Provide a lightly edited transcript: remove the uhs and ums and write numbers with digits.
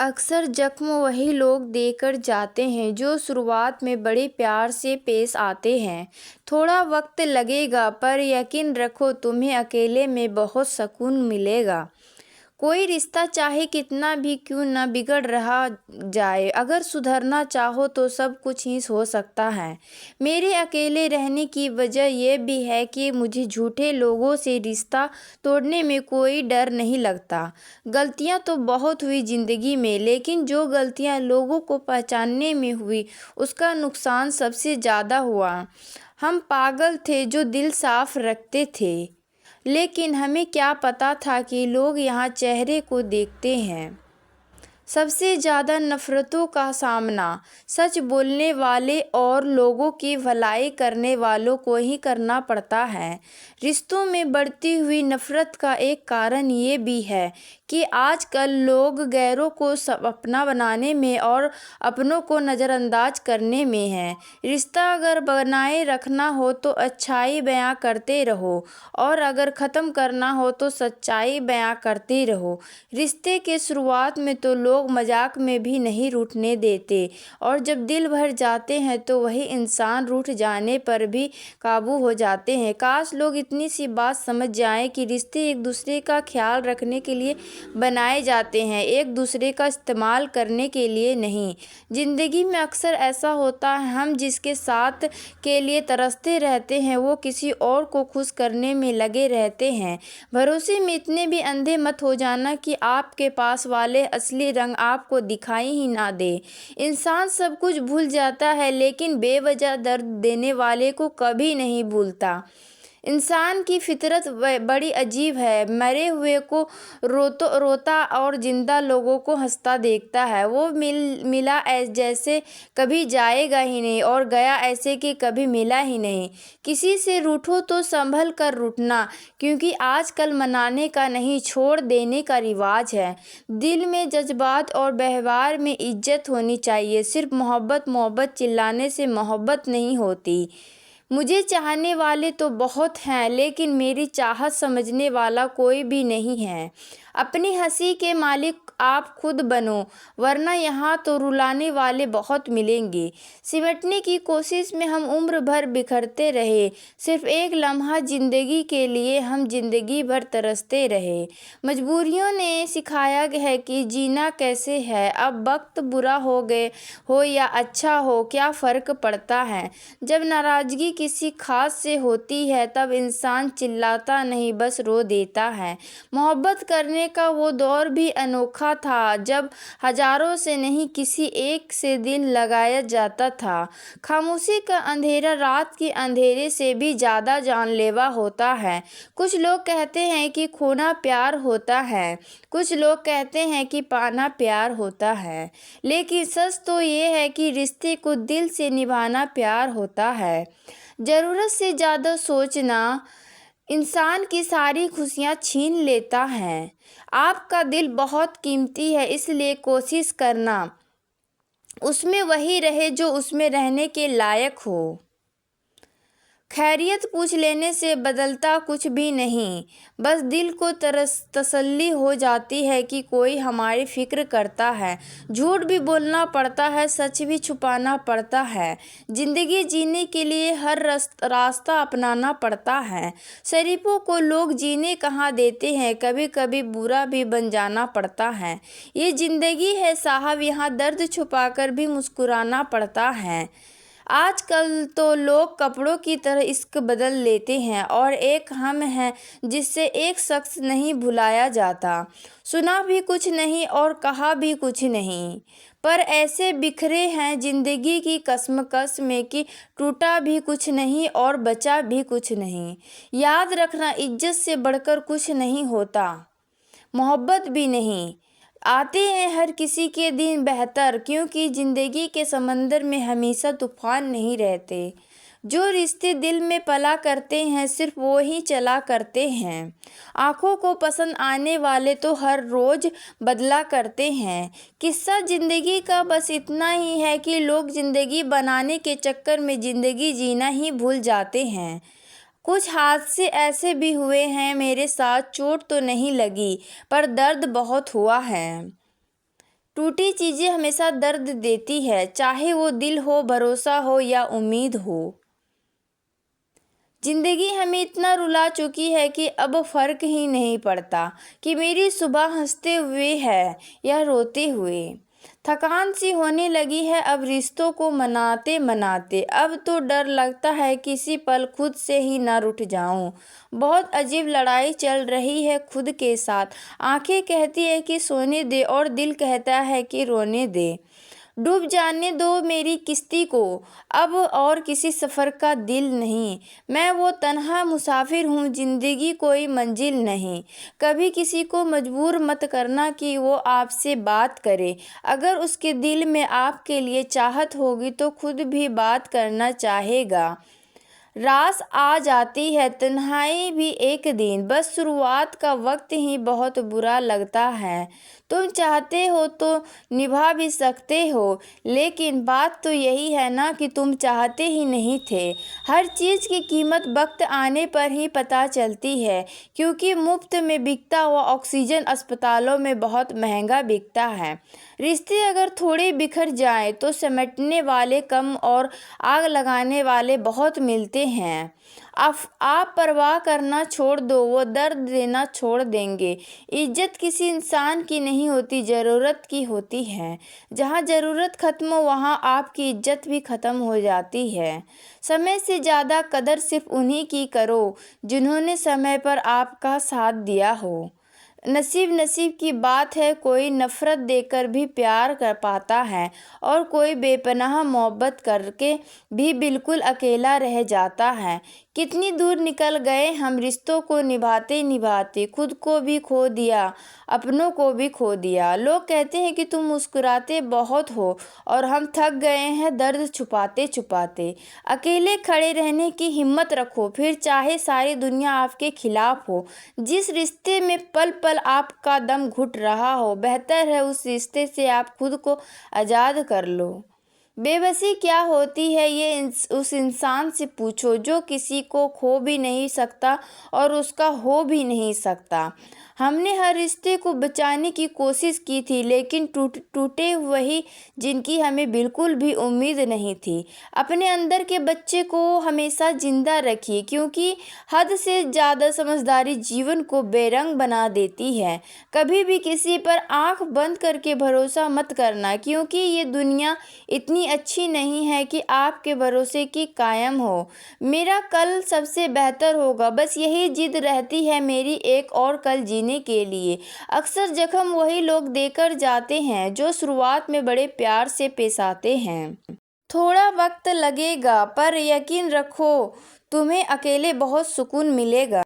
اکثر زخم وہی لوگ دے کر جاتے ہیں جو شروعات میں بڑے پیار سے پیش آتے ہیں۔ تھوڑا وقت لگے گا پر یقین رکھو تمہیں اکیلے میں بہت سکون ملے گا۔ کوئی رشتہ چاہے کتنا بھی کیوں نہ بگڑ رہا جائے، اگر سدھرنا چاہو تو سب کچھ ہی ہو سکتا ہے۔ میرے اکیلے رہنے کی وجہ یہ بھی ہے کہ مجھے جھوٹے لوگوں سے رشتہ توڑنے میں کوئی ڈر نہیں لگتا۔ غلطیاں تو بہت ہوئی زندگی میں، لیکن جو غلطیاں لوگوں کو پہچاننے میں ہوئی اس کا نقصان سب سے زیادہ ہوا۔ ہم پاگل تھے جو دل صاف رکھتے تھے، لیکن ہمیں کیا پتہ تھا کہ لوگ یہاں چہرے کو دیکھتے ہیں۔ سب سے زیادہ نفرتوں کا سامنا سچ بولنے والے اور لوگوں کی بھلائی کرنے والوں کو ہی کرنا پڑتا ہے۔ رشتوں میں بڑھتی ہوئی نفرت کا ایک کارن یہ بھی ہے کہ آج کل لوگ غیروں کو اپنا بنانے میں اور اپنوں کو نظر انداز کرنے میں ہیں۔ رشتہ اگر بنائے رکھنا ہو تو اچھائی بیان کرتے رہو، اور اگر ختم کرنا ہو تو سچائی بیان کرتے رہو۔ رشتے کے شروعات میں تو لوگ مذاق میں بھی نہیں روٹھنے دیتے، اور جب دل بھر جاتے ہیں تو وہی انسان روٹھ جانے پر بھی قابو ہو جاتے ہیں۔ کاش لوگ اتنی سی بات سمجھ جائیں کہ رشتے ایک دوسرے کا خیال رکھنے کے لیے بنائے جاتے ہیں، ایک دوسرے کا استعمال کرنے کے لیے نہیں۔ زندگی میں اکثر ایسا ہوتا ہے، ہم جس کے ساتھ کے لیے ترستے رہتے ہیں وہ کسی اور کو خوش کرنے میں لگے رہتے ہیں۔ بھروسے میں اتنے بھی اندھے مت ہو جانا کہ آپ کے پاس والے اصلی رنگ آپ کو دکھائی ہی نہ دے۔ انسان سب کچھ بھول جاتا ہے لیکن بے وجہ درد دینے والے کو کبھی نہیں بھولتا۔ انسان کی فطرت بڑی عجیب ہے، مرے ہوئے کو روتا اور زندہ لوگوں کو ہنستا دیکھتا ہے۔ وہ ملا جیسے کبھی جائے گا ہی نہیں، اور گیا ایسے کہ کبھی ملا ہی نہیں۔ کسی سے روٹھو تو سنبھل کر روٹھنا، کیونکہ آج کل منانے کا نہیں چھوڑ دینے کا رواج ہے۔ دل میں جذبات اور ویوہار میں عزت ہونی چاہیے۔ صرف محبت چلانے سے محبت نہیں ہوتی۔ مجھے چاہنے والے تو بہت ہیں لیکن میری چاہت سمجھنے والا کوئی بھی نہیں ہے۔ اپنی ہنسی کے مالک آپ خود بنو، ورنہ یہاں تو رلانے والے بہت ملیں گے۔ سمٹنے کی کوشش میں ہم عمر بھر بکھرتے رہے، صرف ایک لمحہ زندگی کے لیے ہم زندگی بھر ترستے رہے۔ مجبوریوں نے سکھایا ہے کہ جینا کیسے ہے۔ اب وقت برا ہو یا اچھا ہو کیا فرق پڑتا ہے۔ جب ناراضگی کسی خاص سے ہوتی ہے تب انسان چلاتا نہیں بس رو دیتا ہے۔ محبت کرنے کا وہ دور بھی انوکھا تھا جب ہزاروں سے نہیں کسی ایک سے دل لگایا جاتا تھا۔ خاموشی کا اندھیرا رات کے اندھیرے سے بھی زیادہ جان لیوا ہوتا ہے۔ کچھ لوگ کہتے ہیں کہ کھونا پیار ہوتا ہے، کچھ لوگ کہتے ہیں کہ پانا پیار ہوتا ہے، لیکن سچ تو یہ ہے کہ رشتے کو دل سے نبھانا پیار ہوتا ہے۔ ضرورت سے زیادہ سوچنا انسان کی ساری خوشیاں چھین لیتا ہے۔ آپ کا دل بہت قیمتی ہے، اس لیے کوشش کرنا اس میں وہی رہے جو اس میں رہنے کے لائق ہو۔ خیریت پوچھ لینے سے بدلتا کچھ بھی نہیں، بس دل کو تسلی ہو جاتی ہے کہ کوئی ہماری فکر کرتا ہے۔ جھوٹ بھی بولنا پڑتا ہے، سچ بھی چھپانا پڑتا ہے۔ زندگی جینے کے لیے ہر راستہ اپنانا پڑتا ہے۔ شریفوں کو لوگ جینے کہاں دیتے ہیں، کبھی کبھی برا بھی بن جانا پڑتا ہے۔ یہ زندگی ہے صاحب، یہاں درد چھپا کر بھی مسکرانا پڑتا ہے۔ آج کل تو لوگ کپڑوں کی طرح عشق بدل لیتے ہیں، اور ایک ہم ہے جس سے ایک شخص نہیں بھلایا جاتا۔ سنا بھی کچھ نہیں اور کہا بھی کچھ نہیں، پر ایسے بکھرے ہیں زندگی کی کشمکش میں کہ ٹوٹا بھی کچھ نہیں اور بچا بھی کچھ نہیں۔ یاد رکھنا عزت سے بڑھ کر کچھ نہیں ہوتا، محبت بھی نہیں۔ آتے ہیں ہر کسی کے دن بہتر، کیونکہ زندگی کے سمندر میں ہمیشہ طوفان نہیں رہتے۔ جو رشتے دل میں پلا کرتے ہیں صرف وہی چلا کرتے ہیں۔ آنکھوں کو پسند آنے والے تو ہر روز بدلا کرتے ہیں۔ قصہ زندگی کا بس اتنا ہی ہے کہ لوگ زندگی بنانے کے چکر میں زندگی جینا ہی بھول جاتے ہیں۔ کچھ حادثے ایسے بھی ہوئے ہیں میرے ساتھ، چوٹ تو نہیں لگی پر درد بہت ہوا ہے۔ ٹوٹی چیزیں ہمیشہ درد دیتی ہے، چاہے وہ دل ہو، بھروسہ ہو یا امید ہو۔ زندگی ہمیں اتنا رلا چکی ہے کہ اب فرق ہی نہیں پڑتا کہ میری صبح ہنستے ہوئے ہے یا روتے ہوئے۔ تھکان سی ہونے لگی ہے اب رشتوں کو مناتے مناتے، اب تو ڈر لگتا ہے کسی پل خود سے ہی نہ روٹھ جاؤں۔ بہت عجیب لڑائی چل رہی ہے خود کے ساتھ، آنکھیں کہتی ہیں کہ سونے دے اور دل کہتا ہے کہ رونے دے۔ ڈوب جانے دو میری کشتی کو، اب اور کسی سفر کا دل نہیں۔ میں وہ تنہا مسافر ہوں، زندگی کوئی منزل نہیں۔ کبھی کسی کو مجبور مت کرنا کہ وہ آپ سے بات کرے، اگر اس کے دل میں آپ کے لیے چاہت ہوگی تو خود بھی بات کرنا چاہے گا۔ راس آ جاتی ہے تنہائی بھی ایک دن، بس شروعات کا وقت ہی بہت برا لگتا ہے۔ تم چاہتے ہو تو نبھا بھی سکتے ہو، لیکن بات تو یہی ہے نا کہ تم چاہتے ہی نہیں تھے۔ ہر چیز کی قیمت وقت آنے پر ہی پتہ چلتی ہے، کیونکہ مفت میں بکتا ہوا آکسیجن اسپتالوں میں بہت مہنگا بکتا ہے۔ رشتے اگر تھوڑے بکھر جائیں تو سمیٹنے والے کم اور آگ لگانے والے بہت ملتے ہیں۔ آپ پرواہ کرنا چھوڑ دو، وہ درد دینا چھوڑ دیں گے۔ عزت کسی انسان کی نہیں ہوتی، ضرورت کی ہوتی ہے۔ جہاں ضرورت ختم ہو وہاں آپ کی عزت بھی ختم ہو جاتی ہے۔ سمے سے زیادہ قدر صرف انہی کی کرو جنہوں نے سمے پر آپ کا ساتھ دیا ہو۔ نصیب کی بات ہے، کوئی نفرت دے کر بھی پیار کر پاتا ہے اور کوئی بے پناہ محبت کر کے بھی بالکل اکیلا رہ جاتا ہے۔ کتنی دور نکل گئے ہم رشتوں کو نبھاتے نبھاتے، خود کو بھی کھو دیا، اپنوں کو بھی کھو دیا۔ لوگ کہتے ہیں کہ تم مسکراتے بہت ہو اور ہم تھک گئے ہیں درد چھپاتے چھپاتے۔ اکیلے کھڑے رہنے کی ہمت رکھو، پھر چاہے ساری دنیا آپ کے خلاف ہو۔ جس رشتے میں پل پل آپ کا دم گھٹ رہا ہو، بہتر ہے اس رشتے سے آپ خود کو آزاد کر لو۔ بے بسی کیا ہوتی ہے یہ اس انسان سے پوچھو جو کسی کو کھو بھی نہیں سکتا اور اس کا ہو بھی نہیں سکتا۔ ہم نے ہر رشتے کو بچانے کی کوشش کی تھی، لیکن ٹوٹے وہی جن کی ہمیں بالکل بھی امید نہیں تھی۔ اپنے اندر کے بچے کو ہمیشہ زندہ رکھیے، کیونکہ حد سے زیادہ سمجھداری جیون کو بے رنگ بنا دیتی ہے۔ کبھی بھی کسی پر آنکھ بند کر کے بھروسہ مت کرنا، کیونکہ یہ دنیا اتنی اچھی نہیں ہے کہ آپ کے بھروسے کی قائم ہو۔ میرا کل سب سے بہتر ہوگا، بس یہی ضد رہتی ہے میری ایک اور کل جینے کے لیے۔ اکثر زخم وہی لوگ دے کر جاتے ہیں جو شروعات میں بڑے پیار سے پیش آتے ہیں۔ تھوڑا وقت لگے گا، پر یقین رکھو تمہیں اکیلے بہت سکون ملے گا۔